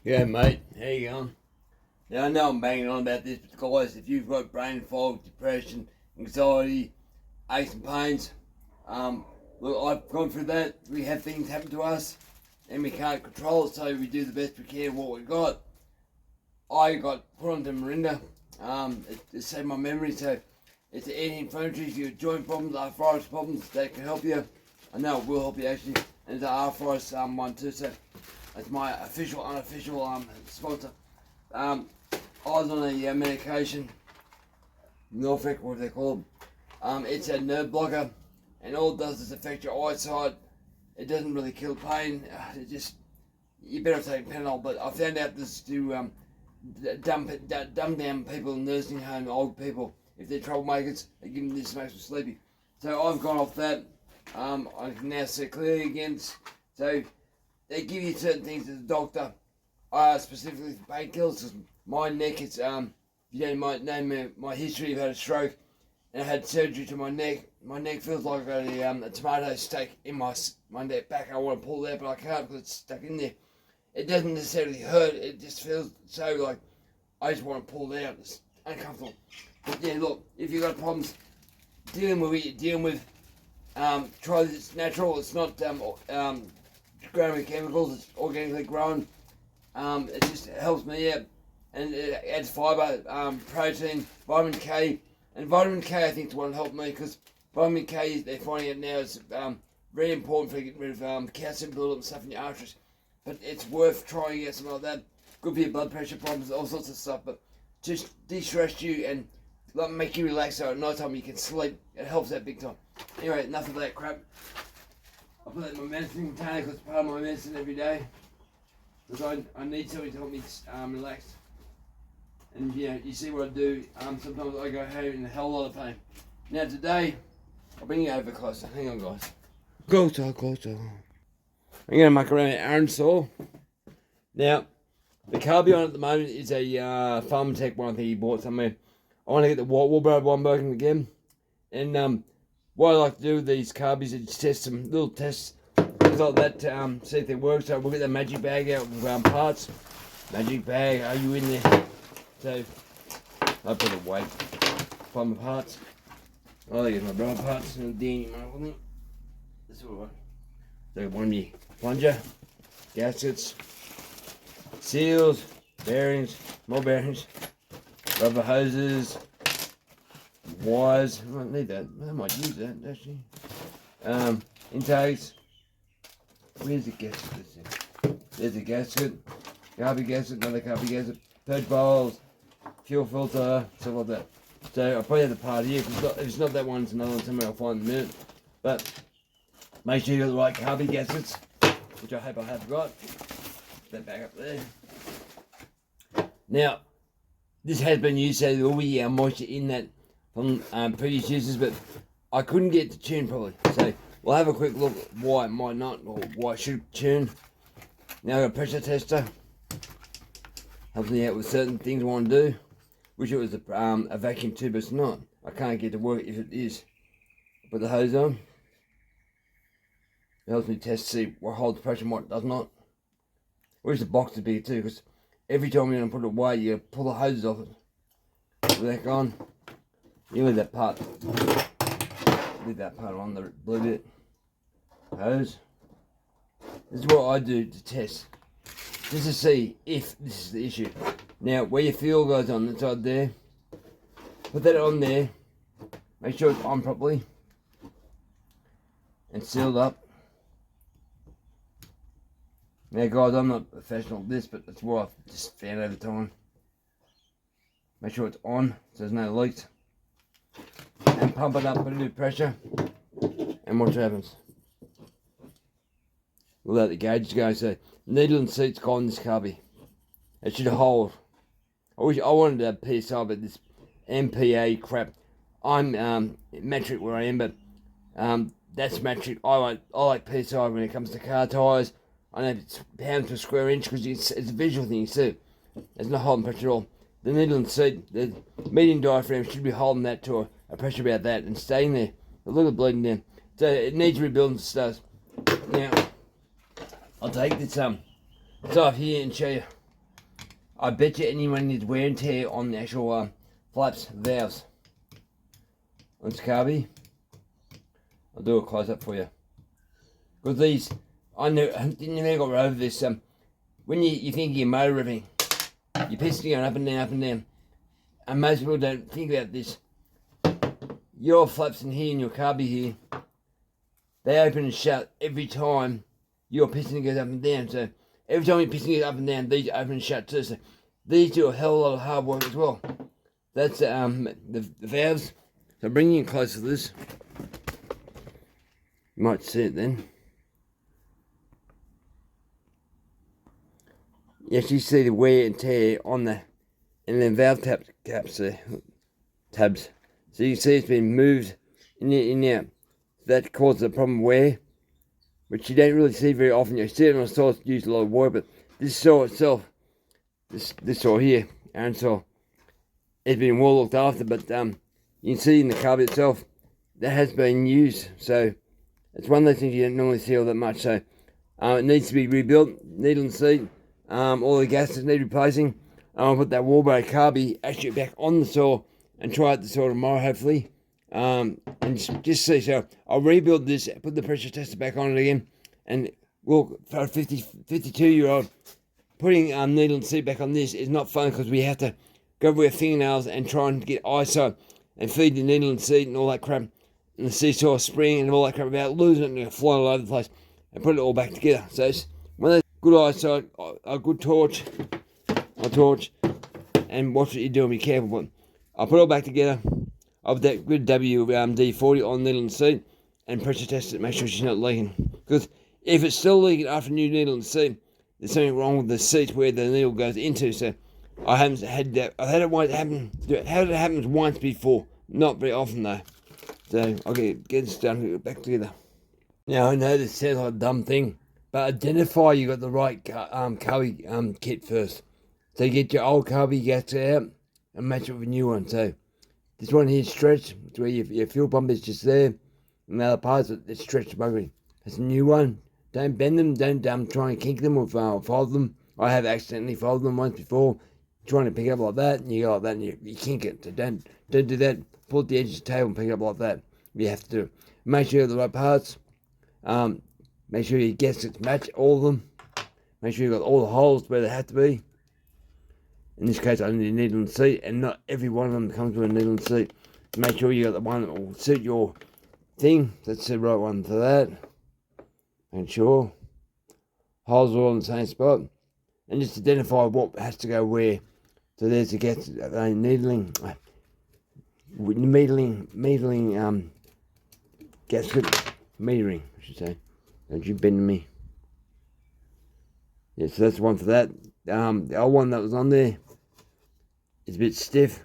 Yeah, mate. How you going? Now, I know I'm banging on about this, but guys, if you've got brain fog, depression, anxiety, aches and pains, look, I've gone through that. We have things happen to us, and we can't control it, so we do the best we can with what we got. I got put onto Mirinda. It saved my memory, so it's anti-inflammatory. If you've joint problems, arthritis problems, that can help you. I know it will help you actually. And it's an arthritis one too, so that's my official, unofficial sponsor. I was on a medication, Norfolk, what they called. It's a nerve blocker, and all it does is affect your eyesight. It doesn't really kill pain. You better take Panadol. But I found out this to dumb down people in nursing home, old people. If they're troublemakers, they give them this, makes them sleepy. So I've gone off that. I can now see clearly again. So they give you certain things as a doctor, specifically for painkillers. Cause my neck, it's you don't know my history. I've had a stroke and I had surgery to my neck. My neck feels like I got a tomato stuck in my neck back. I want to pull it out, but I can't because it's stuck in there. It doesn't necessarily hurt. It just feels so like I just want to pull it out. It's uncomfortable. But yeah, look, if you've got problems dealing with what you're dealing with, try this. It's natural. It's not grown with chemicals. It's organically grown. It just helps me out, and it adds fibre, protein, vitamin K, and vitamin K I think is the one that helped me because vitamin K they're finding out now is very important for getting rid of calcium buildup and stuff in your arteries. But it's worth trying out something like that. Good for your blood pressure problems, all sorts of stuff. But just de-stress you and make you relax so at night time you can sleep. It helps that big time. Anyway, enough of that crap. I put that in my medicine container because it's part of my medicine every day. Because I need something to help me relax. And yeah, you see what I do. Sometimes I go home in a hell of a lot of pain. Now today, I'll bring you over closer. Hang on, guys. Closer. I'm going to muck around with Aaron saw. Now, the carby on at the moment is a Pharmatech one I think he bought somewhere. I want to get the Wallbro one working again. And what I like to do with these carbies is test some little tests, things like that, see if they work. So we'll get the magic bag out with parts. Magic bag, are you in there? So I put it away. Find my parts. Oh, there's my rubber parts and the Danny one. This is what I want. So one of me plunger, gaskets, seals, bearings, more bearings, rubber hoses, wires. I don't need that. I might use that actually. Intakes. Where's the gasket? There's a gasket. Carby gasket, another carby gasket. Purge bowls, fuel filter, stuff like that. So I'll probably have the part here. If it's not that one, it's another one somewhere I'll find in a minute. But make sure you got the right carby gaskets, which I hope I have got. That back up there. Now, this has been used, so there will be moisture in that from previous uses, but I couldn't get to tune properly. So we'll have a quick look at why it might not, or why it should tune. Now I've got a pressure tester. Helps me out with certain things I want to do. Wish it was a vacuum tube, but it's not. I can't get to work if it is. Put the hose on. It helps me test to see what holds pressure and what does not. Wish the box to be too, because every time you're going to put it away, you pull the hoses off it. Put that on. You leave that part. Leave that part on the blue bit. Hose. This is what I do to test. Just to see if this is the issue. Now, where your fuel goes on, the side there, put that on there. Make sure it's on properly. And sealed up. Now guys, I'm not a professional at this, but that's what I've just found over time. Make sure it's on, so there's no leaks. And pump it up, put a bit of pressure, and watch what happens. We'll let the gauge go, so needle and seat's gone in this carby. It should hold. I wanted to have PSI, but this MPA crap. I'm metric where I am, but that's metric. I like PSI when it comes to car tyres. I know it's pounds per square inch because it's a visual thing, you see. It's not holding pressure at all. The needle and seat, the median diaphragm should be holding that to a pressure about that and staying there. But look at it bleeding down. So it needs rebuilding stuff. Now, I'll take this off here and show you. I bet you anyone needs wear and tear on the actual flaps, valves. On this carby, I'll do a close up for you. Because these, I never got over this. When you think you're motor revving, your piston going up and down, and most people don't think about this. Your flaps in here and your carby here, they open and shut every time your piston goes up and down. So every time your piston goes up and down, these open and shut too. So these do a hell of a lot of hard work as well. That's the valves. So bringing you close to this, you might see it then. You actually see the wear and tear on the valve caps there, tabs. So you can see it's been moved in there. That causes a problem wear, which you don't really see very often. You see it on a saw that's used a lot of water, but this saw itself, this saw here, Aaron saw, it's been well looked after, but you can see in the carby itself, that has been used. So it's one of those things you don't normally see all that much. So it needs to be rebuilt, needle and seat. All the gaskets need replacing. I'll put that warbro carby actually back on the saw and try it the saw tomorrow, hopefully. And just see. So I'll rebuild this, put the pressure tester back on it again, and we'll, for a 52-year-old, putting needle and seat back on this is not fun because we have to go with our fingernails and try and get ISO and feed the needle and seat and all that crap, and the seesaw spring and all that crap without losing it and flying all over the place, and put it all back together. So it's one of those good ISO, a good torch, and watch what you're doing, be careful. But I'll put it all back together. I'll put that good WD-40 on needle and seat and pressure test it, make sure she's not leaking. Because if it's still leaking after new needle and seat, there's something wrong with the seat where the needle goes into. So I haven't had that. I've had it happen. Had it happen once before, not very often though. So I'll get this done, get it back together. Now I know this sounds like a dumb thing, but identify you got the right carby kit first. So you get your old carby gasket out and match it with a new one. So this one here is stretched, it's where your fuel pump is just there, and the other parts it's stretched buggery. That's a new one. Don't bend them, don't try and kink them or fold them. I have accidentally folded them once before, trying to pick it up like that, and you go like that and you kink it. So don't do that. Pull at the edge of the table and pick it up like that. You have to do it. Make sure you have the right parts. Make sure your gaskets match all of them. Make sure you got all the holes where they have to be. In this case, I need a needle and seat, and not every one of them comes with a needle and seat. Make sure you got the one that will suit your thing. That's the right one for that. And sure, holes are all in the same spot, and just identify what has to go where. So there's the needling, gasket metering, I should say. Don't you bend me. Yeah, so that's one for that. The old one that was on there is a bit stiff.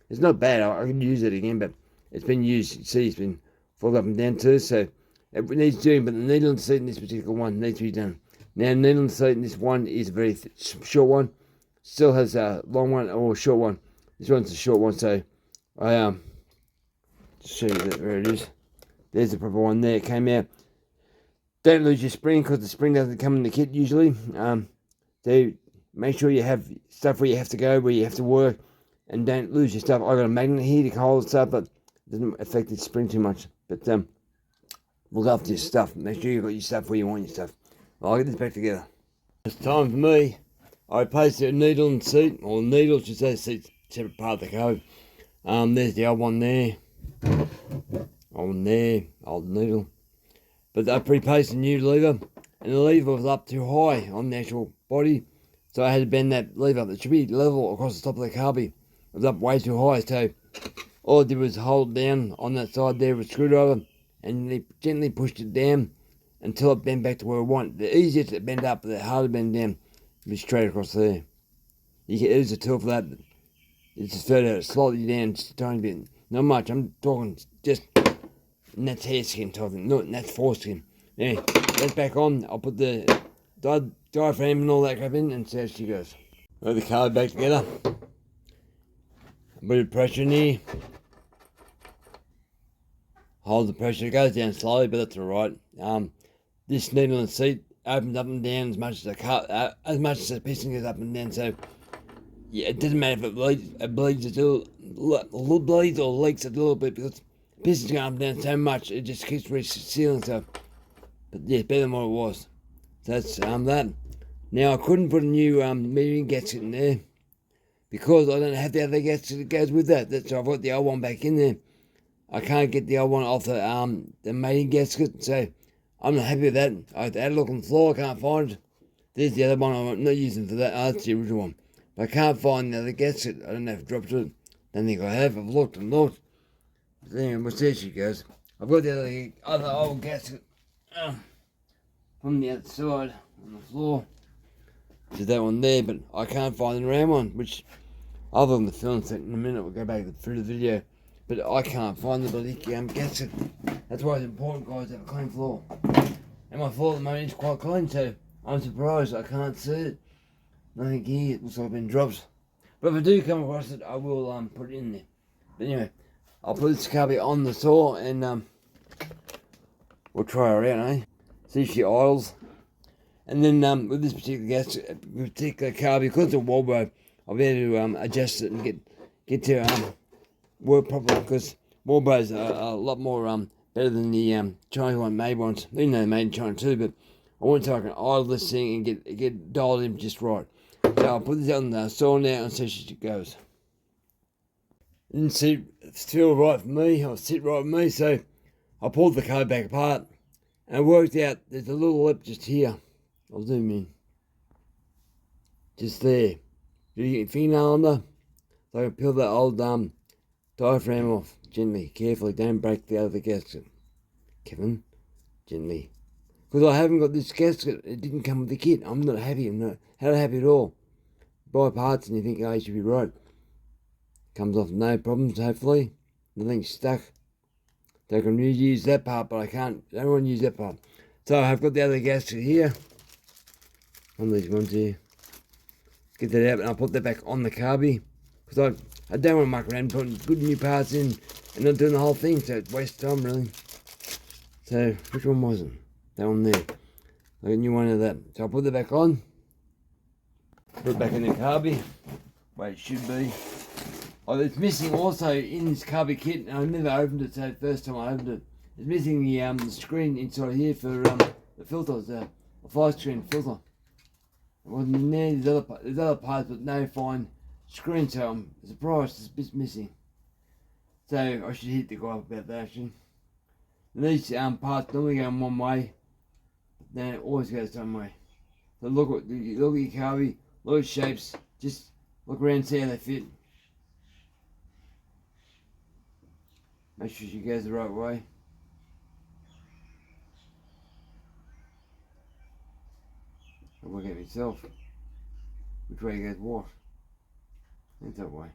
It's not bad. I can use it again, but it's been used. You see, it's been folded up and down too, so it needs doing. But the needle and seat in this particular one needs to be done. Now, needle and seat in this one is a very short one. Still has a long one or a short one. This one's a short one, so I just show you that where it is. There's the proper one there. It came out. Don't lose your spring because the spring doesn't come in the kit usually. So make sure you have stuff where you have to go, where you have to work, and don't lose your stuff. I got a magnet here to hold stuff, but it doesn't affect the spring too much. But look after your stuff. Make sure you got your stuff where you want your stuff. I'll get this back together. It's time for me. I replaced the needle and seat, or needle, should say, seat's separate part of the car. There's the old one there. Old needle. But I replaced a new lever, and the lever was up too high on the actual body, so I had to bend that lever up. It should be level across the top of the carby. It was up way too high, so all I did was hold down on that side there with a screwdriver, and gently pushed it down until it bent back to where I want. The easier to bend up, the harder to bend down, be straight across there. You can use a tool for that, but it's just further slightly down, just a tiny bit. Not much, I'm talking just, and that's hair skin talking, no, that's foreskin. Yeah, that's back on. I'll put the diaphragm and all that crap in and see how she goes. Put the car back together. A bit of pressure in here. Hold the pressure, it goes down slowly, but that's alright. This needle and seat opens up and down as much as the piston goes up and down, so yeah, it doesn't matter if it bleeds a little bleeds or leaks a little bit because the piston's going up and down so much it just keeps resealing stuff. But yeah, better than what it was. So that's that. Now I couldn't put a new metering gasket in there because I don't have the other gasket that goes with that. That's why I've got the old one back in there. I can't get the old one off the mating gasket, so I'm not happy with that. I had a look on the floor, I can't find it. There's the other one I'm not using for that. Oh, that's the original one. But I can't find the other gasket. I don't know if it dropped it. Don't think I have. I've looked and looked. But anyway, well, there she goes. I've got the other old gasket from the outside on the floor. There's that one there, but I can't find the round one, which other than the film set in a minute, we'll go back through the video. But I can't find the bloody gasket. That's why it's important, guys, to have a clean floor. And my floor at the moment is quite clean, so I'm surprised I can't see it. Nothing here, it looks like I've been dropped. But if I do come across it, I will put it in there. But anyway, I'll put this carby on the saw and we'll try her out, eh? See if she idles. And then with this particular carby, because it's a wallbow, I'll be able to adjust it and get to work properly, because wallbows are a lot more better than the Chinese one made ones. Even though they're made in China too, but I want to so I can idle this thing and get dialed in just right. So I'll put this on the saw now and see how she goes. Didn't feel right for me, or sit right with me, so I pulled the code back apart and worked out there's a little lip just here. I'll zoom in. Just there. You get your fingernail under, so I can peel that old diaphragm off gently, carefully. Don't break the other gasket, Kevin. Gently. Because I haven't got this gasket, it didn't come with the kit. I'm not happy, not happy at all. Buy parts and you think, oh, you should be right. Comes off no problems, hopefully. Nothing's stuck. So I can reuse that part, but I can't. I don't want to use that part. So I've got the other gasket here. One of these ones here. Get that out and I'll put that back on the carby. Because I don't want to muck around putting good new parts in and not doing the whole thing, so it's waste time really. So which one was it? That one there. I got a new one of that. So I'll put that back on. Put it back in the carby. Where it should be. Oh, it's missing also in this carby kit, and I never opened it, so the first time I opened it. It's missing the screen inside here for the filters, the fly screen filter. It wasn't in there. There's other parts, but no fine screen, so I'm surprised this bit's missing. So I should hit the guy up about that actually. And these parts normally go one way, then it always goes some way. So look at your carby, look at shapes, just look around and see how they fit. Make sure she goes the right way. I'll work out myself. Which way goes what? It's that way.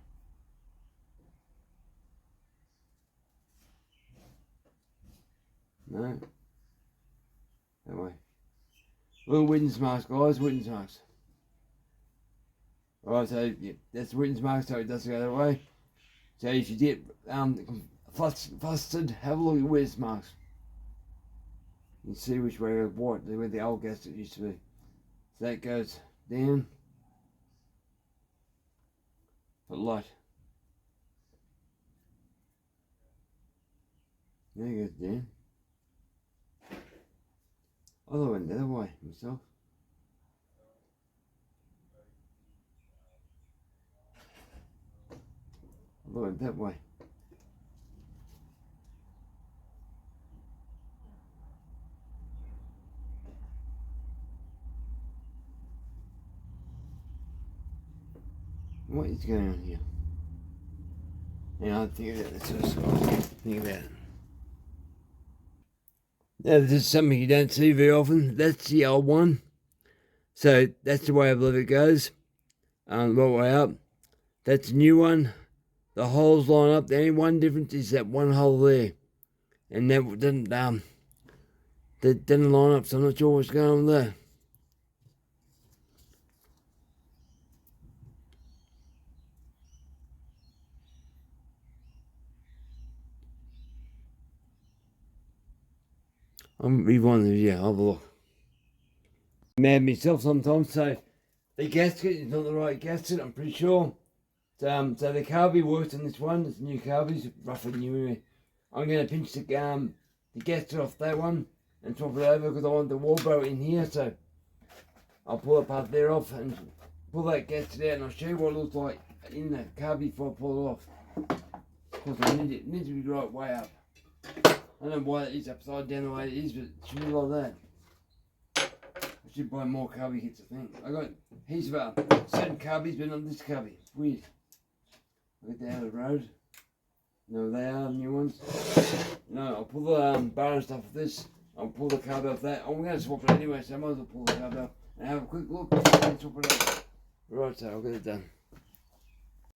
No. That way. Little witness marks, guys, witness marks. Alright, so yeah, that's the witness mark, so it doesn't go that way. So if you get flustered, have a look at your witness marks. You see which way goes what, where the old gasket used to be. So that goes down. But light. There it goes down. I thought I went the other way myself. I thought I went that way. What is going on here? Yeah, I'll think about this first. Think about it. Now, this is something you don't see very often. That's the old one. So that's the way I believe it goes. Right way up. That's the new one. The holes line up. The only one difference is that one hole there. And that didn't line up, so I'm not sure what's going on there. I'm rewinding the video, I'll have a look. I'm mad myself sometimes, so the gasket is not the right gasket, I'm pretty sure. So the carby works on this one. It's new carby, roughly new anyway. I'm going to pinch the gasket off that one and swap it over because I want the wheelbarrow in here. So I'll pull that part there off and pull that gasket out, and I'll show you what it looks like in the carby before I pull it off. Of course, I need it to be the right way up. I don't know why it is upside down the way it is, but it should be like that. I should buy more carby kits, I think. I got heaps of certain carbies, but not this carby. It's weird. I got that out of the road. No, they are new ones. No, I'll pull the bar and stuff off this. I'll pull the carby off that. I'm going to swap it anyway, so I might as well pull the carby off and have a quick look and swap it over. Right, so I'll get it done.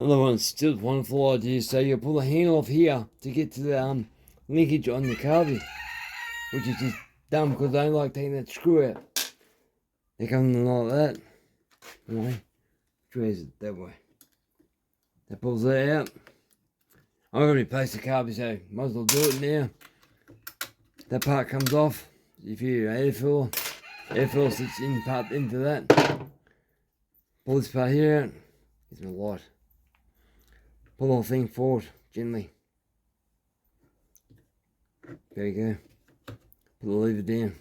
Another one, still wonderful idea. So you pull the handle off here to get to the linkage on the carby, which is just dumb because I don't like taking that screw out. They come in like that. Anyway, which way is it? That way. That pulls that out. I'm going to replace the carby, so might as well do it now. That part comes off. If you air filler sits in part into that. Pull this part here out. Gives me a light. Pull the whole thing forward gently. There you go. Put the lever down.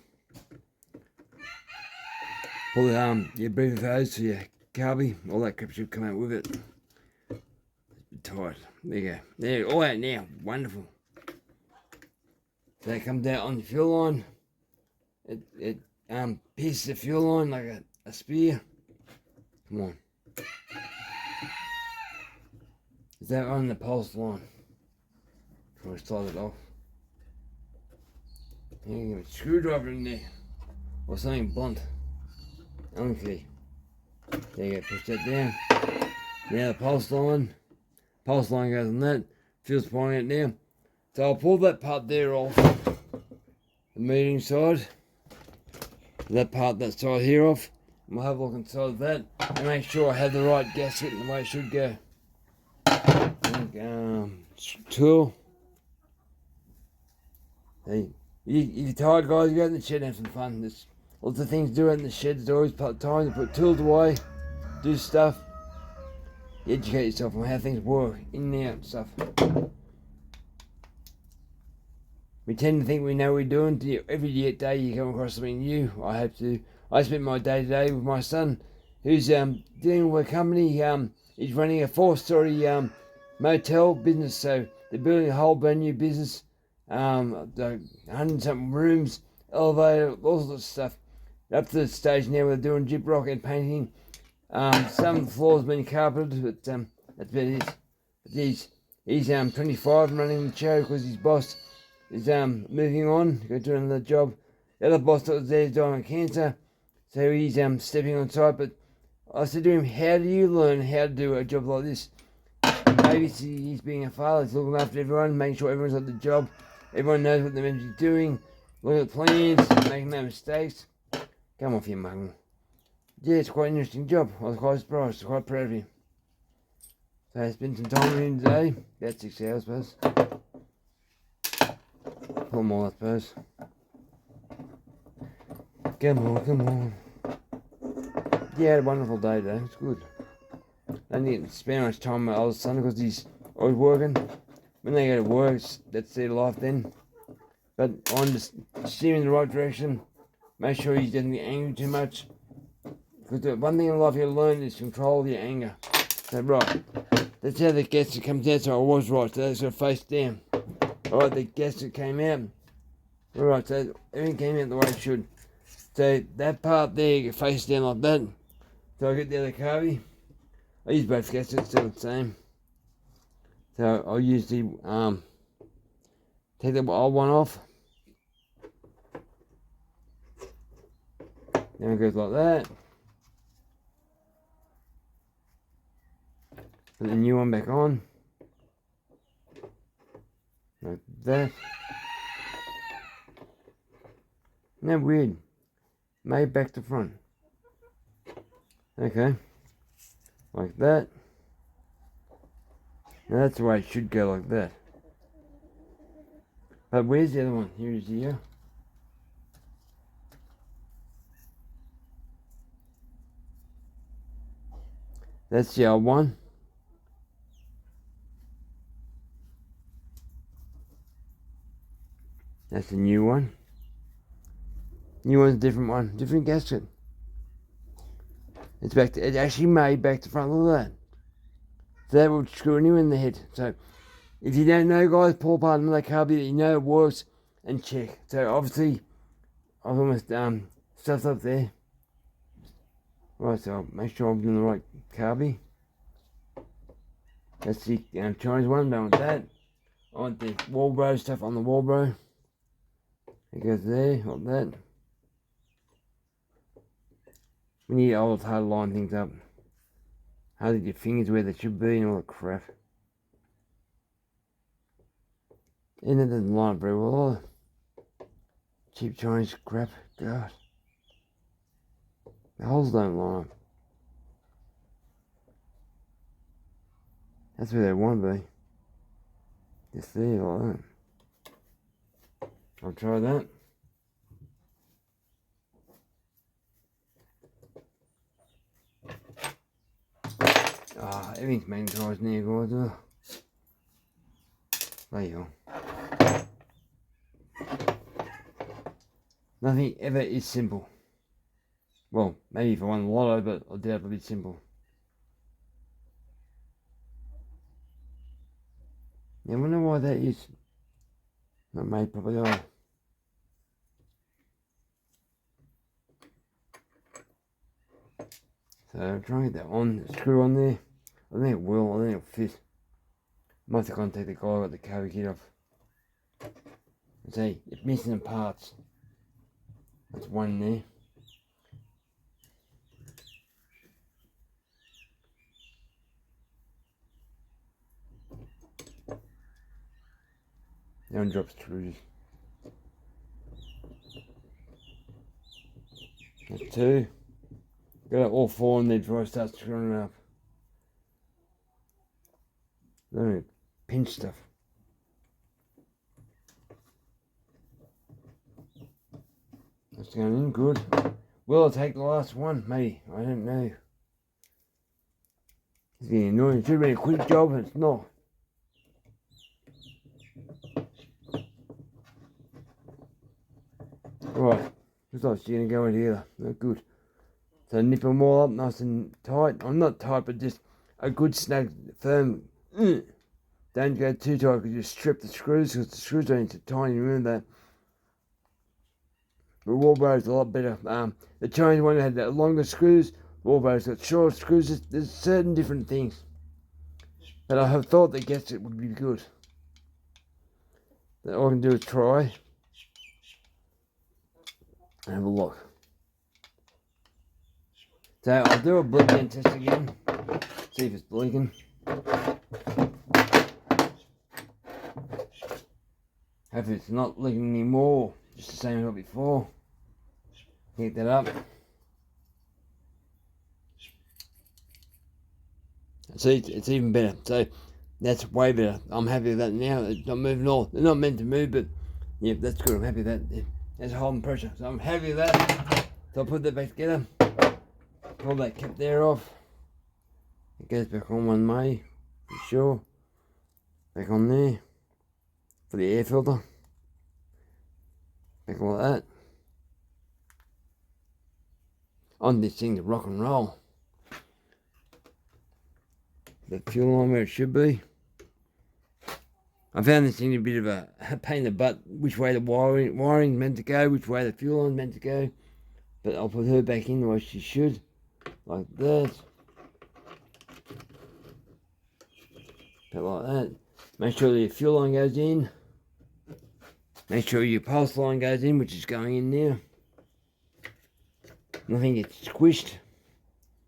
Pull the your breather hose for your carby. All that crap should come out with it. It's tight. There you go. There, all out now. Wonderful. So that comes out on the fuel line. It pierces the fuel line like a spear. Come on. Is that on the pulse line? Try to slide it off. You get a screwdriver in there. Or something blunt. Okay. There you go, push that down. Now the pulse line goes on that. Fuel's pouring out now. So I'll pull that part there off. The metering side. That side here off. And we'll have a look inside of that and make sure I have the right gasket and the way it should go. Tool. Hey, if you're tired, guys, go out in the shed and have some fun. There's lots of things to do out in the shed. There's always time to put tools away, do stuff, educate yourself on how things work, in and out and stuff. We tend to think we know what we're doing. Every day you come across something new. I spent my day today with my son, who's dealing with a company. He's running a 4-story motel business, so they're building a whole brand new business. 100-something rooms, elevator, all sorts of stuff. Up to the stage now where they're doing gyprock and painting. Some of the floors been carpeted, but that's about it. He's 25 and running the show because his boss is moving on, going to do another job. The other boss that was there is dying of cancer, so he's stepping on site. But I said to him, how do you learn how to do a job like this? Maybe he's being a father, he's looking after everyone, making sure everyone's at the job, everyone knows what they're meant to be doing, looking at plans, making no mistakes. Come off your mug. Yeah, it's quite an interesting job. I was quite surprised, quite proud of him. So I spent some time with him today, about 6 hours, I suppose. A little more, I suppose. Come on. Yeah, I had a wonderful day today, it's good. I didn't spend much time with my oldest son because he's always working. When they go to work, that's their life then. But I'm just steering in the right direction. Make sure he doesn't get angry too much. Because the one thing in life you learn is control your anger. So right, that's how the gasket comes out, so I was right. So that's got face down. Alright, the gasket came out. Alright, so everything came out the way it should. So that part there, you face down like that. So I get the other carby. I use both gaskets, still the same. So I'll use the take the old one off. Then it goes like that. Put the new one back on. Like that. Isn't that weird? Made back to front. Okay. Like that. Now that's the way it should go, like that. But where's the other one? Here it is here. That's the old one. That's the new one. New one's a different one, different gasket. It's back to, it's actually made back to front. Look at that. So that will screw you in the head. So if you don't know, guys, pull apart another carburetor, you know it works, and check. So obviously I've almost stuffed up there. Right, so I'll make sure I'm doing the right carby. That's the Chinese one, don't want that. I want the Walbro stuff on the Walbro. It goes there, like that. We need old hard to line things up. How to get your fingers where they should be and all that crap. And it doesn't line up very well. Cheap Chinese crap, God. The holes don't line up. That's where they want to be. Just there, like that. I'll try that. Everything's magnetized now, guys. There you go. Nothing ever is simple. Well, maybe if I won the lotto, but I doubt it'll be simple. I wonder why that is. Not made properly either. So I'm trying to get that on, the screw on there. I think it will, I think it'll fit. Might have to contact the guy who got the carry kit off. See, it's missing the parts. That's one there. That one drops through. That's two. Got all four in there before I start screwing it up. Then pinch stuff. That's going in good. Will I take the last one? Maybe. I don't know. It's getting annoying. It should have been a quick job, and it's not. Right. Looks like she's going to go in here. Not good. So nip them all up nice and tight. I'm not tight, but just a good snug, firm. Don't go too tight because you strip the screws, because the screws are so tiny. Remember that. The Walbro's a lot better. The Chinese one had the longer screws. The Walbro's got short screws. There's certain different things. But I have thought the gasket would be good. That all I can do is try. And have a look. So I'll do a bleeding test again. See if it's leaking. Hopefully it's not leaking anymore. Just the same as before. Heat that up. See, it's even better. So that's way better. I'm happy with that now. It's not moving all. They're not meant to move, but yeah, that's good. I'm happy with that. That's holding pressure. So I'm happy with that. So I'll put that back together. Pull that cap there off. It goes back on one way, for sure. Back on there for the air filter. Back like that. On this thing to rock and roll. The fuel line where it should be. I found this thing a bit of a pain in the butt, which way the wiring's meant to go, which way the fuel line's meant to go. But I'll put her back in the way she should. Like that. Bit like that. Make sure your fuel line goes in. Make sure your pulse line goes in, which is going in now. Nothing gets squished.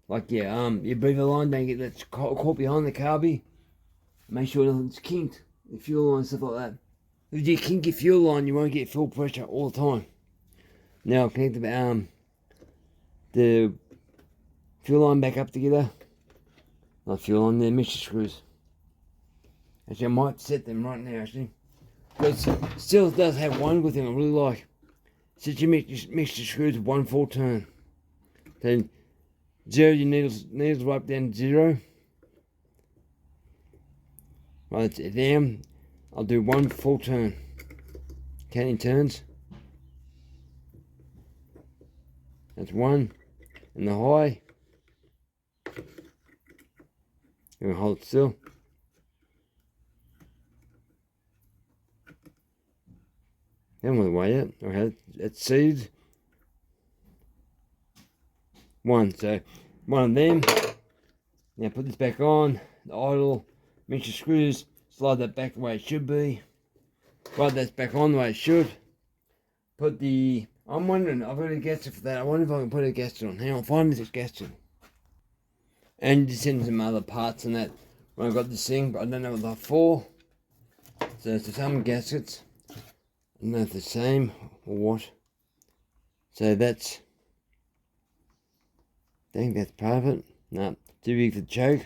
Like your breather line, don't get that caught behind the carby. Make sure nothing's kinked. The fuel line, stuff like that. If you kink your fuel line, you won't get full pressure all the time. Now I'll connect the fuel line back up together. Not fuel line, they're mixture screws. Actually, I might set them right now, actually. But Stihl does have one good thing I really like. Set your mixture screws with one full turn. Then Zero, your needles right down to 0. Right, it's down. I'll do 1 full turn. Counting turns. That's 1. And the high. You're gonna hold it still. Then we'll weigh it. Okay, it's seed. 1. So 1 of them. Now put this back on. The idle. Make your screws. Slide that back the way it should be. Right, that's back on the way it should. Put the. I'm wondering. I've got a gasket for that. I wonder if I can put a gasket on. Hang on, find this gasket. And just send some other parts and that. When I got this thing, but I don't know what they're for. So it's some gaskets. I don't know if they're the same or what. So that's. I think that's part of it. No, too big for the choke.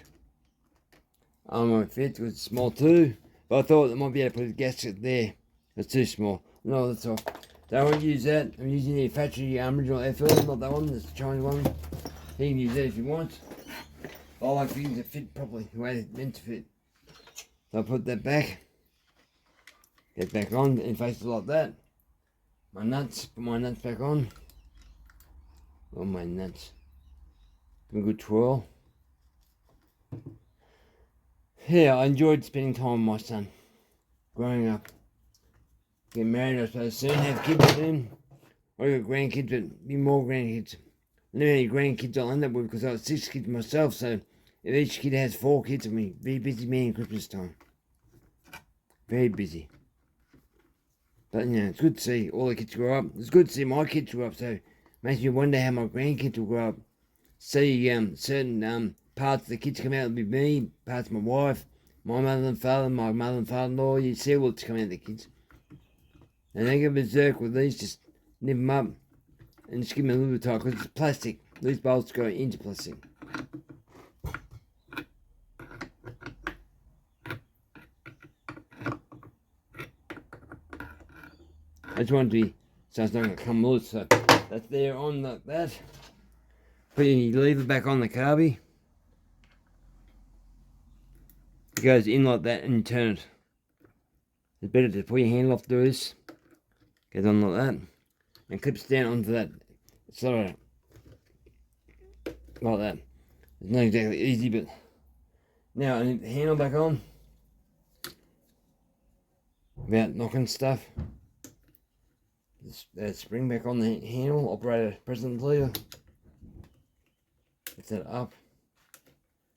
I won't fit, because it's small too. But I thought I might be able to put a gasket there. It's too small. No, that's all. So I won't use that. I'm using the factory original FL, not that one, that's the Chinese one. You can use that if you want. I like things that fit properly, the way they're meant to fit. So I'll put that back. Get back on and face it like that. My nuts, put my nuts back on. Oh, my nuts. Give a good twirl. Yeah, I enjoyed spending time with my son. Growing up. Get married, I suppose, soon. Have kids soon. I got grandkids, but be more grandkids. I never had any grandkids I'll end up with because I got 6 kids myself, so if each kid has 4 kids, I'll be very busy man in Christmas time. Very busy. But, you know, it's good to see all the kids grow up. It's good to see my kids grow up, so it makes me wonder how my grandkids will grow up. See certain parts of the kids come out with me, parts of my wife, my mother and father, my mother and father-in-law. You see what's coming out of the kids. And they get berserk with these, just nip them up and just give them a little bit of time because it's plastic. These bolts go into plastic. I just want it to be so it's not going to come loose. So that's there on like that. Put your lever back on the carby. It goes in like that and you turn it. It's better to put your handle off, do this. Goes on like that. And clips down onto that. Sort of like that. It's not exactly easy, but now I need the handle back on. Without knocking stuff. That spring back on the handle. Operator pressing the lever. Lift that up.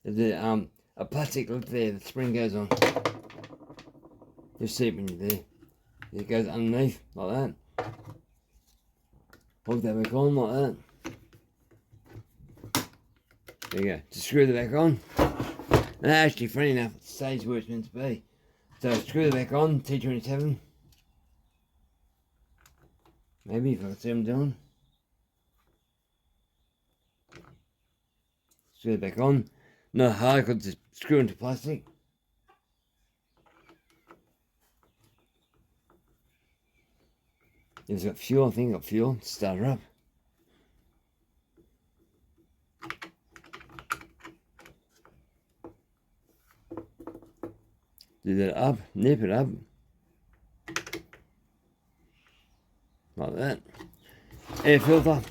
There's a plastic lip there. The spring goes on. You'll see it when you're there. It goes underneath like that. Plug that back on like that. There you go. Just screw the back on. And actually, funny enough, it stays where it's meant to be. So screw the back on, T27. Maybe if I can see what I'm doing. Screw it back on. Not hard because it's screw into plastic. It's got fuel, I think got fuel. Start her up. Do that up, nip it up. Like that. Air filter.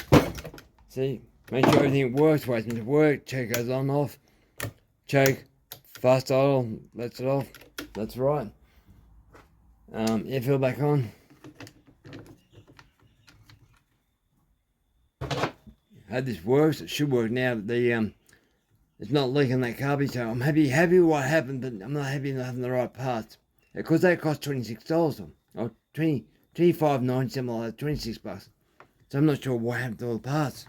See? Make sure everything works where it's meant to work. Choke goes on, off. Choke. Fast idle. Lets it off. That's right. Air filter back on. How this works, it should work now. The it's not leaking that carby, so I'm happy with what happened, but I'm not happy with having the right parts. Because they cost $26 or $25.90, something like that, $26. So I'm not sure what happened to all the parts.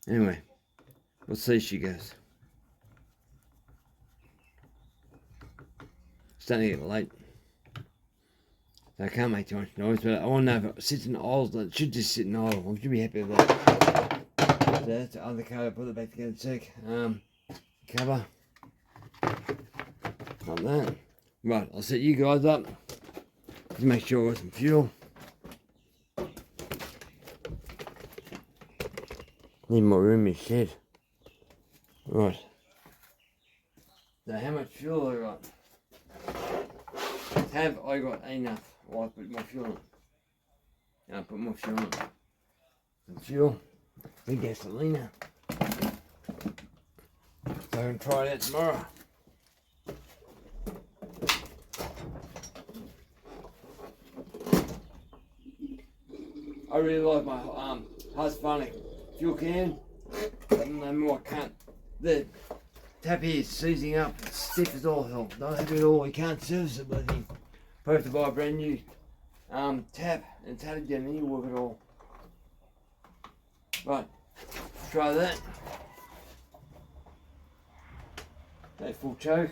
Anyway, we'll see as she goes. It's starting to get late. So I can't make too much noise, but I want to know if it sits in idle. It should just sit in idle. I should be happy with that. So that's the other cover. Put it back together in a sec. Cover. Like that. Right, I'll set you guys up. Just make sure I got some fuel. Need more room in the shed. Right. So how much fuel I got? Have I got enough? Well, I put more fuel in. I put more fuel in. Some fuel. Big gasolina. So I can try that tomorrow. I really like my Husqvarna fuel can. No more, I can't. The tap here is seizing up. It's stiff as all hell. Don't have it all. You can't service it, but you probably have to buy a brand new tap and tap it down and you work it all. Right, try that. That full choke.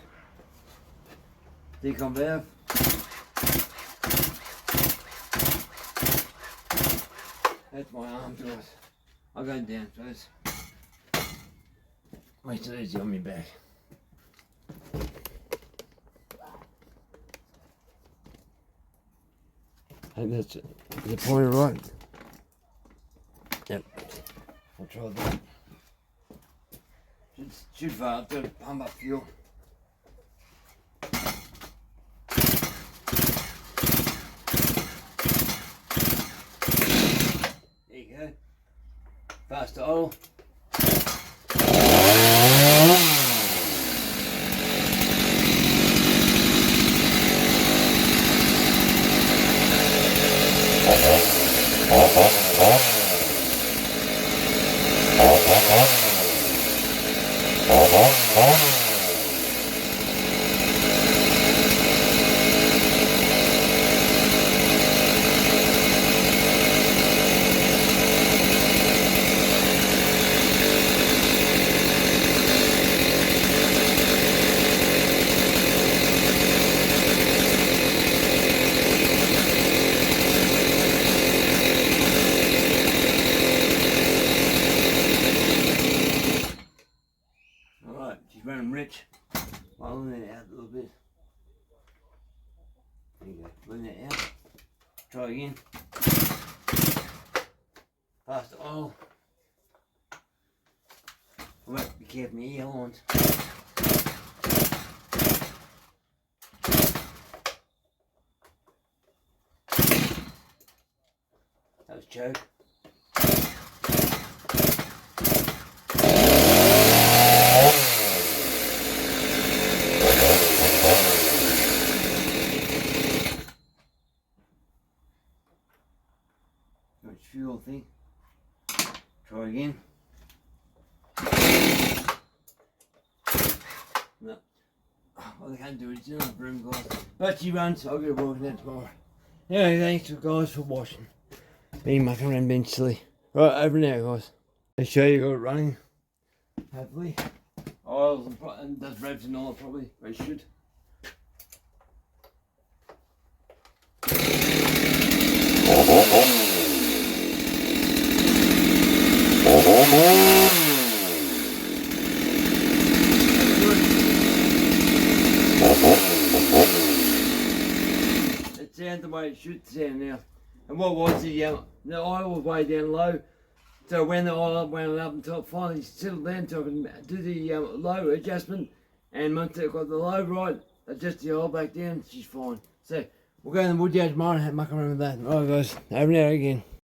Decon valve. That's my arm guys. I'll go down first. Makes it easy on my back. I think that's it. Is it pointed right? Yep. I'll try that. Should far up to pump up fuel. There you go. Fast idle. Running rich. I'll lean that out a little bit. There you go. Lean that out. Try again. Fast oil. I might be careful my ear horns. That was choke. Fuel thing. Try again. No. Well, I can't do it. It's not a broom, guys. But she runs, so I'll get working that tomorrow. Anyway, thanks guys for watching. Being mucking around being silly. Right, over now, guys. I'll show you got it running. Hopefully. Oils and does revs and all probably. They should. It sounds the way it should sound now. And what was the oil was way down low, so when the oil went up until it finally settled down, so I can do the low adjustment, and once I got the low right, adjust the oil back down, she's fine. So we'll go in the woodyard tomorrow and have muck around with that. Alright guys, over now again.